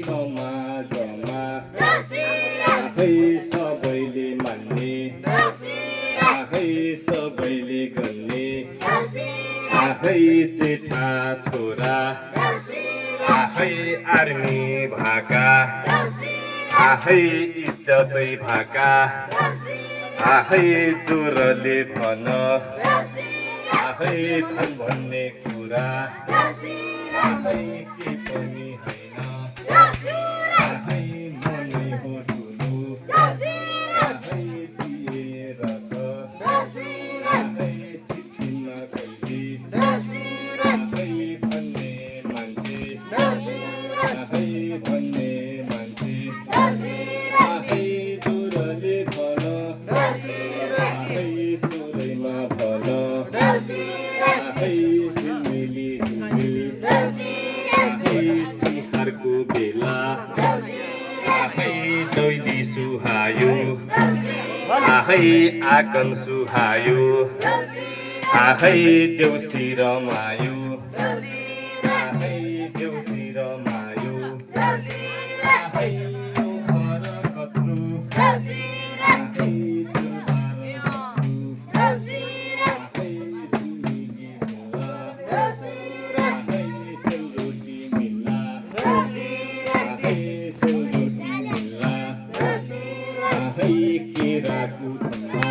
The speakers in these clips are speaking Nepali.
समाजमा सबैले मान्ने सबैले गन्ने जेठा छोरा आर्मी भाका इज्जतै भाका चोरले भन धन भन्ने कुरा के पनि होइन मनै हो ठुलो दिएर चिठीमा कहिले भन्ने मान्छे चोरले भन चोरैमा भन तिहारको बेला दैली सुहायो आँगन सुहायो देउसी रमायो देउसी रमायो घर कत्रो केराको धम्मा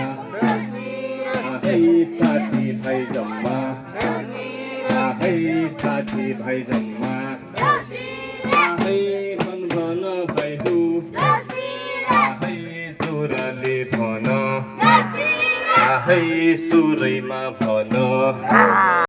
साथी भाइ जम्मा साथी भाइ जम्मा भन भन भाइहु चोरले भन सुरैमा भन